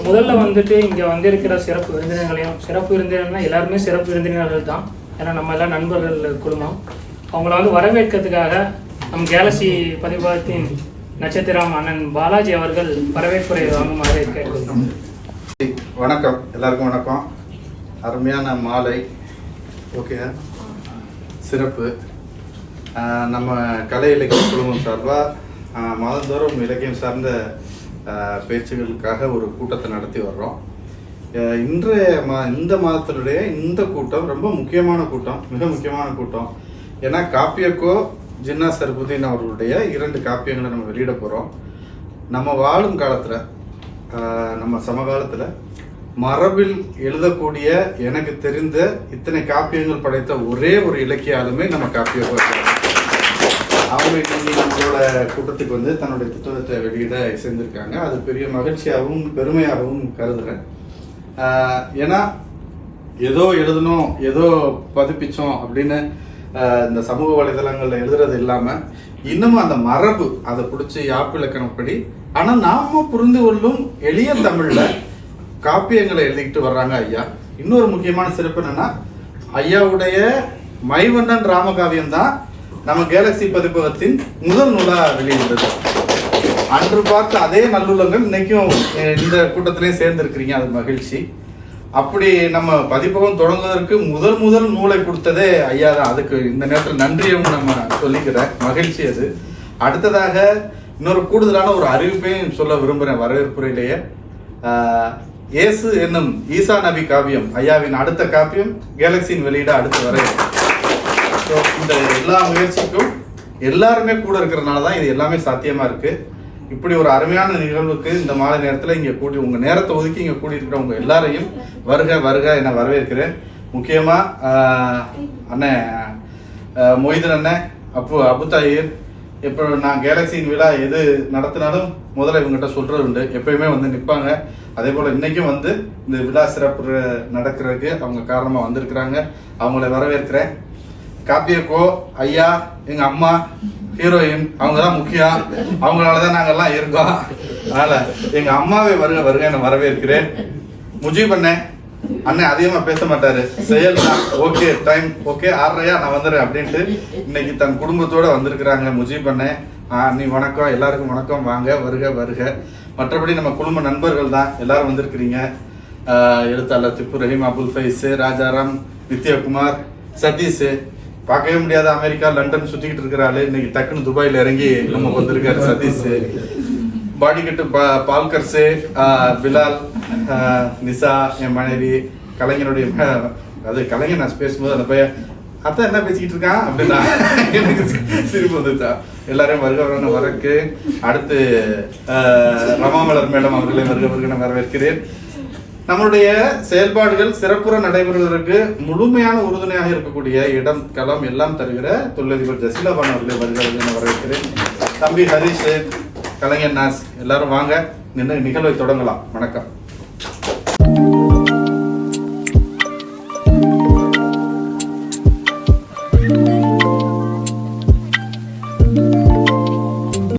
முதல்ல வந்துட்டு இங்கே வந்திருக்கிற சிறப்பு விருந்தினர்கள்னா எல்லாருமே சிறப்பு விருந்தினர்கள் தான். ஏன்னா நம்ம எல்லாம் நண்பர்கள் குழுமம். அவங்கள வந்து வரவேற்கிறதுக்காக நம் கேலக்ஸி பதிப்பகத்தின் நட்சத்திரம் அண்ணன் பாலாஜி அவர்கள் வரவேற்புரை வாங்குமாறு கேட்டுக்கொள்கிறோம். வணக்கம், எல்லாருக்கும் வணக்கம். அருமையான மாலை. ஓகே, சிறப்பு. நம்ம கலை இலக்கிய குழுமம் சார்பாக மாதந்தோறும் இலக்கியம் சார்ந்த பேச்சுகளுக்காக ஒரு கூட்டத்தை நடத்தி வர்றோம். இந்த மாதத்தினுடைய இந்த கூட்டம் ரொம்ப முக்கியமான கூட்டம், மிக முக்கியமான கூட்டம். ஏன்னா காப்பியக்கோ ஜின்னா சர்புதீன் அவர்களுடைய 2 காப்பியங்களை நம்ம வெளியிட போகிறோம். நம்ம வாழும் காலத்தில், நம்ம சமகாலத்தில் மரபில் எழுதக்கூடிய எனக்கு தெரிந்த இத்தனை காப்பியங்கள் படைத்த ஒரே ஒரு இலக்கிய ஆளுமே நம்ம காப்பியக்கோ. அவங்க இன்னைக்கு நம்மளோட கூட்டத்துக்கு வந்து தன்னுடைய புத்தகத்தை வெளியிட சேர்ந்திருக்காங்க. அது பெரிய மகிழ்ச்சியாகவும் பெருமையாகவும் கருதுறேன். ஏன்னா ஏதோ எழுதணும், ஏதோ பதிப்பிச்சோம் அப்படின்னு இந்த சமூக வலைதளங்கள்ல எழுதுறது இல்லாம இன்னமும் அந்த மரபு அதை பிடிச்சி யாப்பு இலக்கணப்படி ஆனா நாம புரிந்து கொள்ளும் எளிய தமிழ்ல காப்பியங்களை எழுதிக்கிட்டு வர்றாங்க ஐயா. இன்னொரு முக்கியமான சிறப்பு என்னன்னா, ஐயாவுடைய மைவண்ணன் ராமகாவியம் தான் நம்ம கேலக்ஸி பதிப்பகத்தின் முதல் நூலா வெளியிடுறது. அன்று பார்த்த அதே நல்லுள்ளங்கள் இன்னைக்கும் இந்த கூட்டத்திலையும் சேர்ந்திருக்கிறீங்க, அது மகிழ்ச்சி. அப்படி நம்ம பதிப்பகம் தொடங்குவதற்கு முதல் நூலை கொடுத்ததே ஐயா தான். அதுக்கு இந்த நேரத்தில் நன்றியும் நம்ம சொல்லிக்கிறேன், மகிழ்ச்சி அது. அடுத்ததாக இன்னொரு கூடுதலான ஒரு அறிவிப்பையும் சொல்ல விரும்புகிறேன் வரவேற்புரையிலேயே. இயேசு என்னும் ஈசா நபி காவியம் ஐயாவின் அடுத்த காப்பியம் கேலக்ஸியின் வெளியிட அடுத்து வர. இந்த எல்லா முயற்சிக்கும் எல்லாருமே கூட இருக்கிறதுனால தான் இது எல்லாமே சாத்தியமா இருக்கு. இப்படி ஒரு அருமையான நிகழ்வுக்கு இந்த மாலை நேரத்தில் இங்கே கூட்டி உங்க நேரத்தை ஒதுக்கி இங்கே கூட்டி இருக்கிறவங்க எல்லாரையும் வருக வருக என வரவேற்கிறேன். முக்கியமா அண்ணன் மொய்தீன் அண்ணன், அபுதாயிர். இப்போ நான் கேலக்ஸியின் விழா எது நடத்தினாலும் முதல்ல இவங்ககிட்ட சொல்றது உண்டு, எப்பயுமே வந்து நிற்பாங்க. அதே போல இன்னைக்கும் வந்து இந்த விழா சிறப்பு நடக்கிறதுக்கு அவங்க காரணமா வந்திருக்கிறாங்க. அவங்கள வரவேற்கிறேன். காப்பியக்கோ ஐயா, எங்க அம்மா ஹீரோயின், அவங்க தான் முக்கியம், அவங்களாலதான் நாங்கெல்லாம் இருக்கோம். அதனால எங்க அம்மாவை வருக வருக நான் வரவேற்கிறேன். முஜீப் அண்ணன் அதிகமா பேச மாட்டாரு, செயல் தான். ஓகே டைம் ஓகே 6:30 நான் வந்துடுறேன் அப்படின்ட்டு இன்னைக்கு தன் குடும்பத்தோட வந்திருக்கிறாங்க. முஜீப் அண்ணி வணக்கம், எல்லாருக்கும் வணக்கம், வாங்க வருக வருக. மற்றபடி நம்ம குடும்ப நண்பர்கள் தான் எல்லாரும் வந்திருக்கிறீங்க. எழுத்தாளர் திப்பு ரஹீம், அபுல் ஃபைஸ், ராஜாராம், நித்யகுமார், சதீஷ். பார்க்கவே முடியாத அமெரிக்கா லண்டன் சுத்திக்கிட்டு இருக்கிறாரு, இன்னைக்கு டக்குன்னு துபாயில இறங்கி நம்ம வந்திருக்காரு சதீஷ். பாடிக்கட்டு பால்கர்ஸு, பிலால், நிசா என் மனைவி, கலைஞருடைய அது கலைஞர் நான் பேசும்போது அந்த பையன் அத்தான் என்ன பேசிக்கிட்டு இருக்கான் அப்படின்னா எனக்கு சிரிப்பு வந்துச்சா. எல்லாரையும் வருக வரக்கு. அடுத்து ரமாமலர் மேடம் அவர்களை வருக வருக நான் வரவேற்கிறேன். நம்மளுடைய செயல்பாடுகள் சிறப்புற நடைபெறுவதற்கு முழுமையான உறுதுணையாக இருக்கக்கூடிய இடம் களம் எல்லாம் தருகிற தொழிலதிபர் ஜசிலாபான் அவர்களை வருகிறேன் வரவேற்கிறேன். தம்பி ஹரிஷ், கலைஞர் நாஸ், எல்லாரும் வாங்க, நிகழ்வை தொடங்கலாம். வணக்கம்.